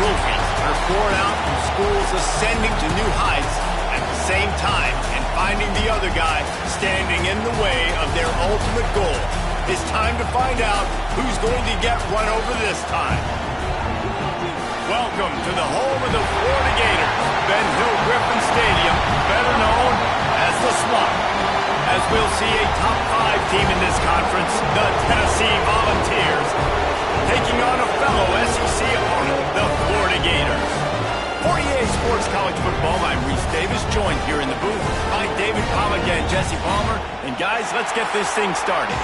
trophies are poured out from schools ascending to new heights at the same time, and finding the other guy standing in the way of their ultimate goal. It's time to find out who's going to get run over this time. Welcome to the home of the Florida Gators, Ben Hill Griffin Stadium, better known as the Swamp. As we'll see a top 5 team in this conference, the Tennessee Volunteers, taking on a fellow SEC opponent, the Florida Gators. For EA Sports College Football, I'm Reese Davis, joined here in the booth by David Pollack and Jesse Palmer. And guys, let's get this thing started.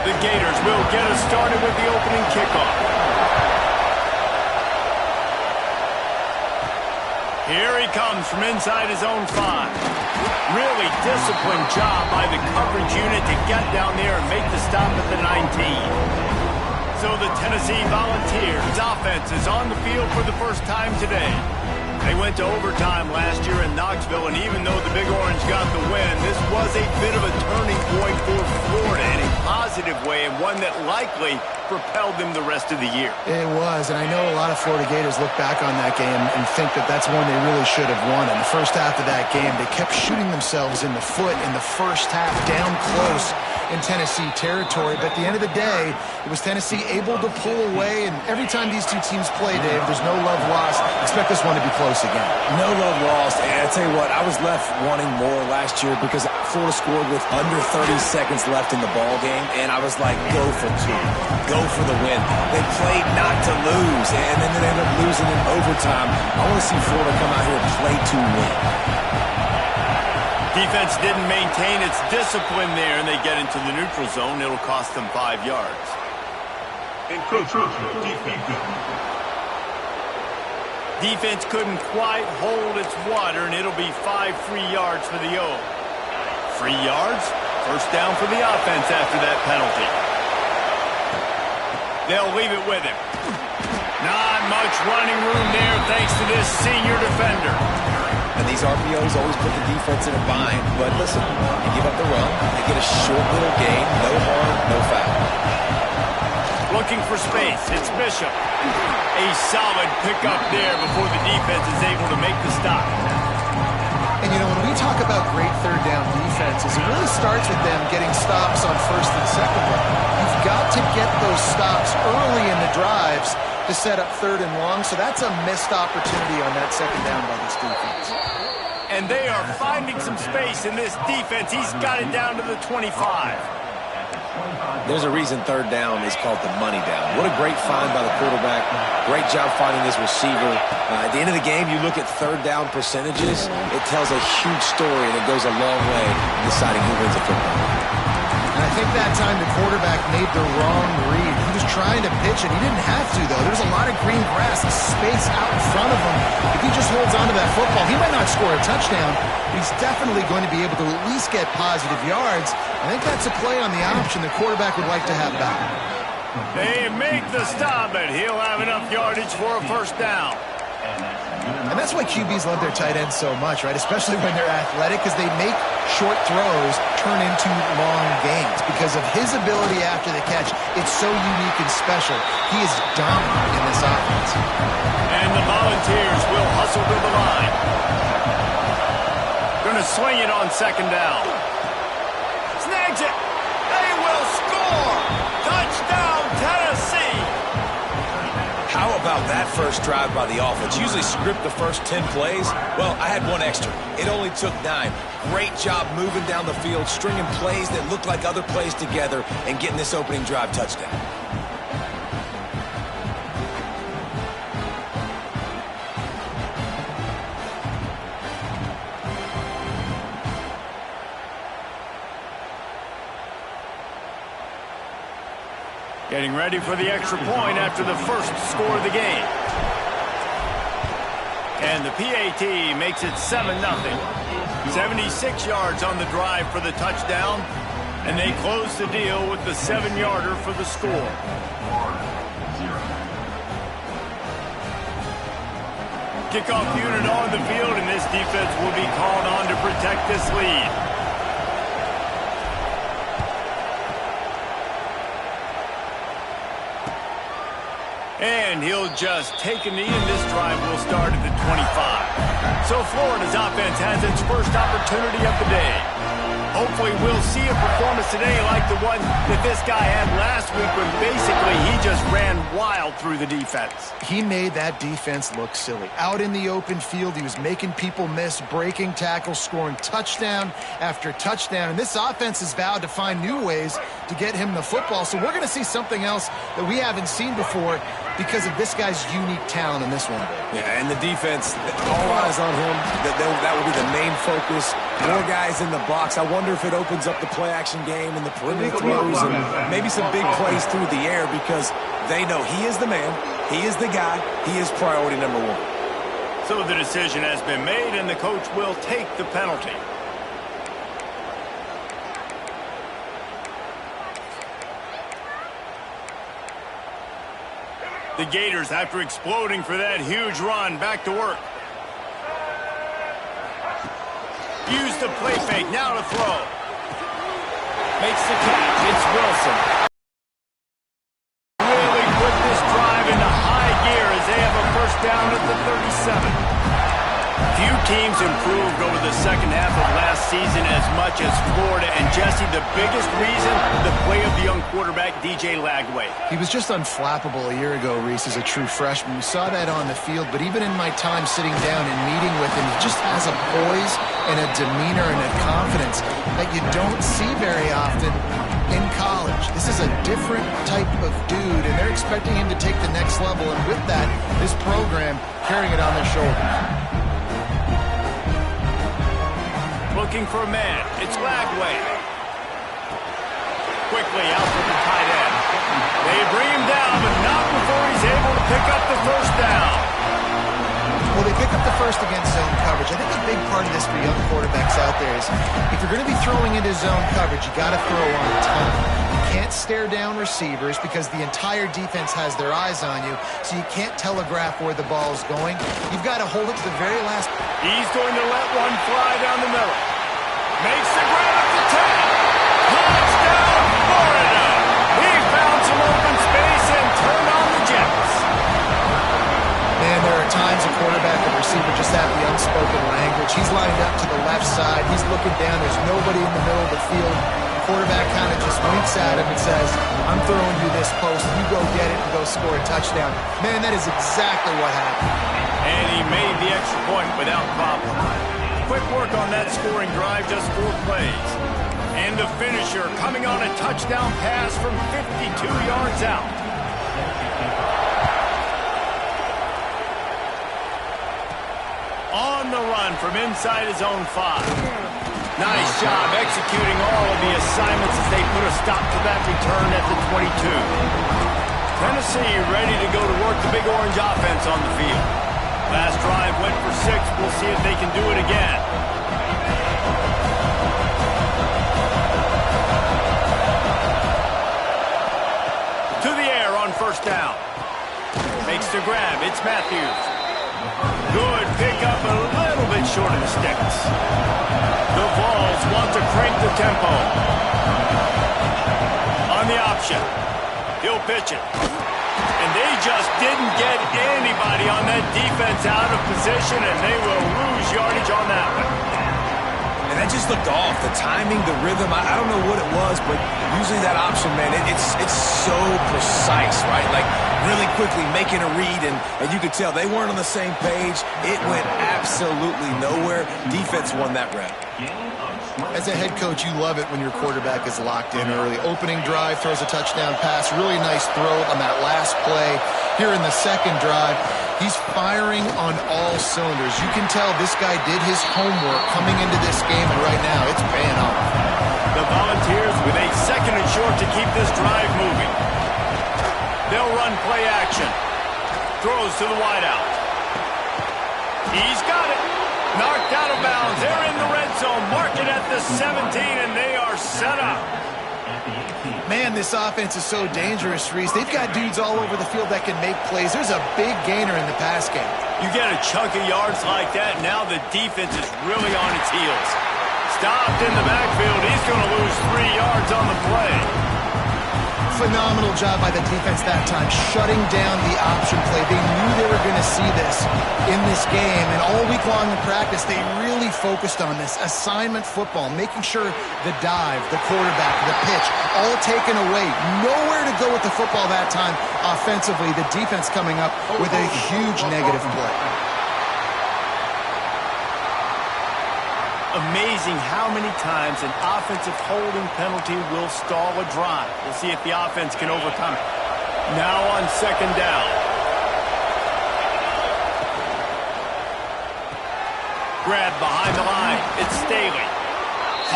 The Gators will get us started with the opening kickoff. Here he comes from inside his own 5. Really disciplined job by the coverage unit to get down there and make the stop at the 19. So the Tennessee Volunteers offense is on the field for the first time today. They went to overtime last year in Knoxville, and even though the Big Orange got the win, this was a bit of a turning point for Florida in a positive way, and one that likely propelled them the rest of the year. It was, and I know a lot of Florida Gators look back on that game and think that that's one they really should have won. In the first half of that game, they kept shooting themselves in the foot in the first half, down close in Tennessee territory. But at the end of the day, it was Tennessee able to pull away, and every time these two teams play, Dave, there's no love lost. Expect this one to be close again. No love lost, and I tell you what, I was left wanting more last year because Florida scored with under 30 seconds left in the ball game, and I was like, go for 2. Go for the win. They played not to lose, and then they ended up losing in overtime. I want to see Florida come out here and play to win. Defense didn't maintain its discipline there, and they get into the neutral zone. It'll cost them 5 yards. Defense couldn't quite hold its water, and it'll be 5 free yards for the O. Free yards, first down for the offense after that penalty. They'll leave it with him. Not much running room there thanks to this senior defender. And these RPOs always put the defense in a bind. But listen, you give up the run, they get a short little gain, no harm, no foul. Looking for space, it's Bishop. A solid pickup there before the defense is able to make the stop. And, you know, when we talk about great third down defenses, it really starts with them getting stops on first and second down. You've got to get those stops early in the drives to set up third and long, so that's a missed opportunity on that second down by this defense. And they are finding some space in this defense. He's got it down to the 25. There's a reason third down is called the money down. What a great find by the quarterback. Great job finding his receiver. At the end of the game, you look at third down percentages. It tells a huge story, and it goes a long way in deciding who wins a football. And I think that time the quarterback made the wrong read. He was trying to pitch it. He didn't have to, though. There's a lot of green grass, space out in front of him. If he just holds on to that football, he might not score a touchdown, but he's definitely going to be able to at least get positive yards. I think that's a play on the option the quarterback would like to have back. They make the stop, but he'll have enough yardage for a first down. And that's why QBs love their tight ends so much, right? Especially when they're athletic, because they make short throws turn into long gains. Because of his ability after the catch, it's so unique and special. He is dominant in this offense. And the Volunteers will hustle to the line. Going to swing it on second down. Snags it. They will score. Touchdown, Tennessee. How about that first drive by the offense? Usually script the first 10 plays. Well, I had one extra. It only took 9. Great job moving down the field, stringing plays that look like other plays together, and getting this opening drive touchdown. Getting ready for the extra point after the first score of the game. And the PAT makes it 7-0. 76 yards on the drive for the touchdown. And they close the deal with the 7-yarder for the score. Kickoff unit on the field, and this defense will be called on to protect this lead. And he'll just take a knee, and this drive will start at the 25. So Florida's offense has its first opportunity of the day. Hopefully we'll see a performance today like the one that this guy had last week when basically he just ran wild through the defense. He made that defense look silly. Out in the open field, he was making people miss, breaking tackles, scoring touchdown after touchdown. And this offense has vowed to find new ways to get him the football. So we're going to see something else that we haven't seen before because of this guy's unique talent in this one. Yeah, and the defense, all eyes on him. That will be the main focus. More guys in the box. I wonder if it opens up the play-action game and the perimeter throws and maybe some big plays through the air because they know he is the man, he is the guy, he is priority number one. So the decision has been made, and the coach will take the penalty. The Gators, after exploding for that huge run, back to work. Use the play fake, now to throw. Makes the catch, it's Wilson. Really put this drive into high gear as they have a first down at the 37. Few teams improved over the second half of last season as much as Florida. And Jesse, the biggest reason, the play of the young quarterback, DJ Lagway. He was just unflappable a year ago, Reese, as a true freshman. We saw that on the field, but even in my time sitting down and meeting with him, he just has a poise and a demeanor and a confidence that you don't see very often in college. This is a different type of dude, and they're expecting him to take the next level, and with that, this program carrying it on their shoulders. Looking for a man. It's Lagway. Quickly out for the tight end. They bring him down, but not before he's able to pick up the first down. Well, they pick up the first against zone coverage. I think a big part of this for young quarterbacks out there is if you're going to be throwing into zone coverage, you got to throw on time. You can't stare down receivers because the entire defense has their eyes on you, so you can't telegraph where the ball's going. You've got to hold it to the very last. He's going to let one fly down the middle. Makes the grab at the 10. Touchdown, Florida. He found some open space and turned on the Jets. Man, there are times a quarterback and receiver just have the unspoken language. He's lined up to the left side. He's looking down. There's nobody in the middle of the field. The quarterback kind of just winks at him and says, I'm throwing you this post. You go get it and go score a touchdown. Man, that is exactly what happened. And he made the extra point without problem. Quick work on that scoring drive, just 4 plays. And the finisher coming on a touchdown pass from 52 yards out. On the run from inside his own 5. Nice job executing all of the assignments as they put a stop to that return at the 22. Tennessee ready to go to work the Big Orange offense on the field. Last drive went for 6. We'll see if they can do it again. To the air on first down. Makes the grab. It's Matthews. Good pickup, a little bit short of the sticks. The Vols want to crank the tempo. On the option. He'll pitch it. And they just didn't get anybody on that defense out of position, and they will lose yardage on that one. And that just looked off. The timing, the rhythm, I don't know what it was, but usually that option, man, it's so precise, right? Like really quickly making a read, and you could tell they weren't on the same page. It went absolutely nowhere. Defense won that rep. As a head coach, you love it when your quarterback is locked in early. Opening drive, throws a touchdown pass. Really nice throw on that last play. Here in the second drive, he's firing on all cylinders. You can tell this guy did his homework coming into this game, and right now it's paying off. The Volunteers with a second and short to keep this drive moving. They'll run play action. Throws to the wideout. He's got it. Knocked out of bounds. They're in the red zone. Mark it at the 17, and they are set up. Man, this offense is so dangerous, Reese. They've got dudes all over the field that can make plays. There's a big gainer in the pass game. You get a chunk of yards like that, now the defense is really on its heels. Stopped in the backfield. He's going to lose 3 yards on the play. Phenomenal job by the defense that time, shutting down the option play. They knew they were going to see this in this game, and all week long in practice, they really focused on this assignment football, making sure the dive, the quarterback, the pitch, all taken away. Nowhere to go with the football that time offensively. The defense coming up with a huge negative play. Amazing how many times an offensive holding penalty will stall a drive. We'll see if the offense can overcome it. Now on second down. Grab behind the line. It's Staley.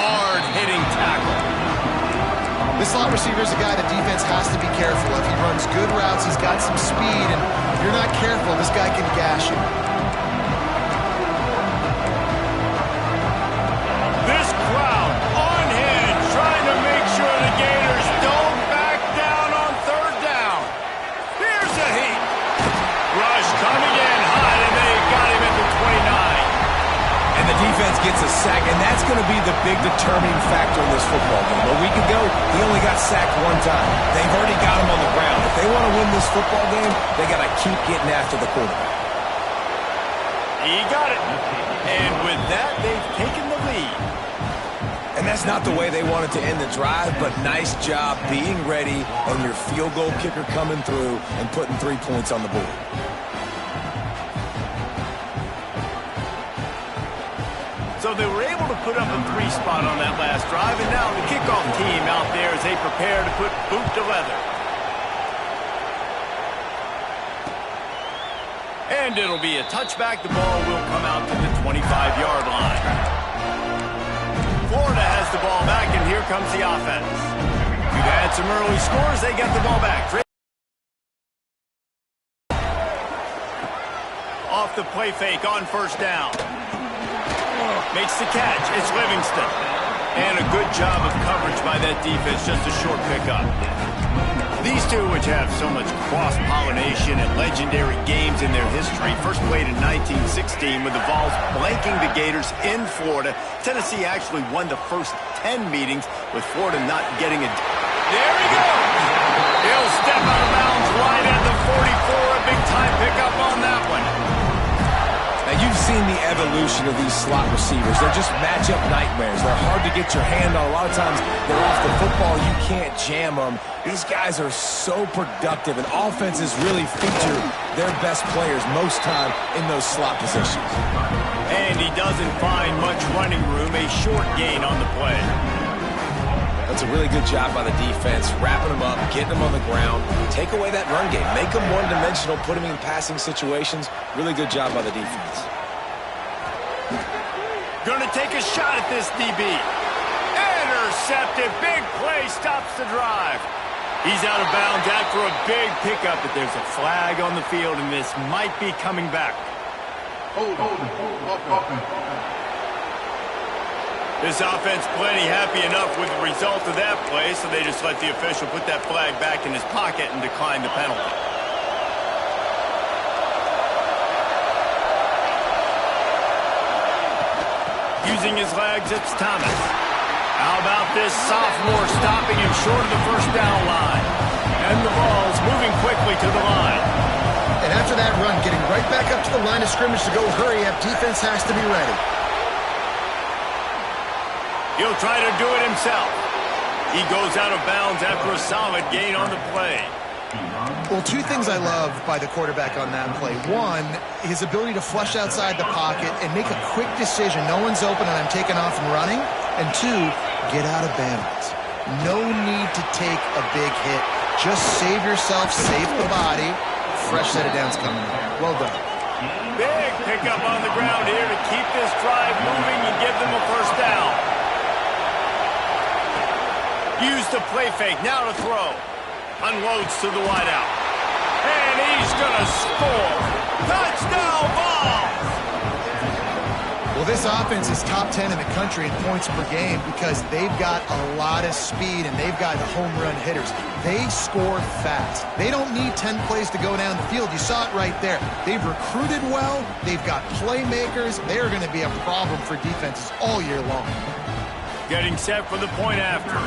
Hard-hitting tackle. This slot receiver is a guy the defense has to be careful of. He runs good routes. He's got some speed, and if you're not careful, this guy can gash you. Defense gets a sack, and that's going to be the big determining factor in this football game. A week ago, he only got sacked 1 time. They've already got him on the ground. If they want to win this football game, they got to keep getting after the quarterback. He got it. And with that, they've taken the lead. And that's not the way they wanted to end the drive, but nice job being ready and your field goal kicker coming through and putting 3 points on the board. So they were able to put up a 3 spot on that last drive, and now the kickoff team out there as they prepare to put boot to leather. And it'll be a touchback. The ball will come out to the 25-yard line. Florida has the ball back, and here comes the offense. We've had some early scores. They get the ball back. Off the play fake on first down. Makes the catch. It's Livingston. And a good job of coverage by that defense. Just a short pickup. These two, which have so much cross-pollination and legendary games in their history, first played in 1916 with the Vols blanking the Gators in Florida. Tennessee actually won the first 10 meetings with Florida not getting a... There he goes! He'll step out of bounds right at the 44. A big-time pickup on that one. Now, you've seen the evolution of these slot receivers. They're just matchup nightmares. They're hard to get your hand on. A lot of times, they're off the football. You can't jam them. These guys are so productive, and offenses really feature their best players most time in those slot positions. And he doesn't find much running room. A short gain on the play. That's a really good job by the defense, wrapping them up, getting them on the ground. Take away that run game. Make them one-dimensional, put them in passing situations. Really good job by the defense. Gonna take a shot at this DB. Intercepted. Big play stops the drive. He's out of bounds after a big pickup, but there's a flag on the field, and this might be coming back. This offense plenty happy enough with the result of that play, so they just let the official put that flag back in his pocket and decline the penalty. Using his legs, it's Thomas. How about this sophomore stopping him short of the first down line? And the ball's moving quickly to the line. And after that run, getting right back up to the line of scrimmage to go hurry up, defense has to be ready. He'll try to do it himself. He goes out of bounds after a solid gain on the play. Well, 2 things I love by the quarterback on that play. 1, his ability to flush outside the pocket and make a quick decision. No one's open and I'm taking off and running. And 2, get out of bounds. No need to take a big hit. Just save yourself, save the body. Fresh set of downs coming up. Well done. Big pickup on the ground here to keep this drive moving and give them a first down. Use the play fake, now to throw. Unloads to the wideout. And he's going to score. Touchdown, Vols! Well, this offense is top 10 in the country in points per game because they've got a lot of speed and they've got home run hitters. They score fast. They don't need 10 plays to go down the field. You saw it right there. They've recruited well. They've got playmakers. They're going to be a problem for defenses all year long. Getting set for the point after.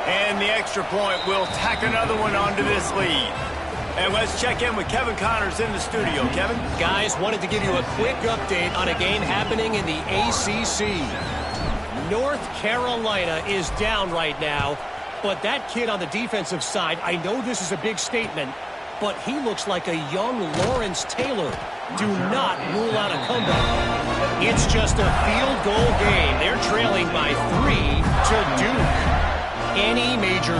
And the extra point will tack another one onto this lead. And let's check in with Kevin Connors in the studio. Kevin? Guys, wanted to give you a quick update on a game happening in the ACC. North Carolina is down right now, but that kid on the defensive side, I know this is a big statement, but he looks like a young Lawrence Taylor. Do not rule out a comeback. It's just a field goal game. They're trailing by 3 to Duke. Any major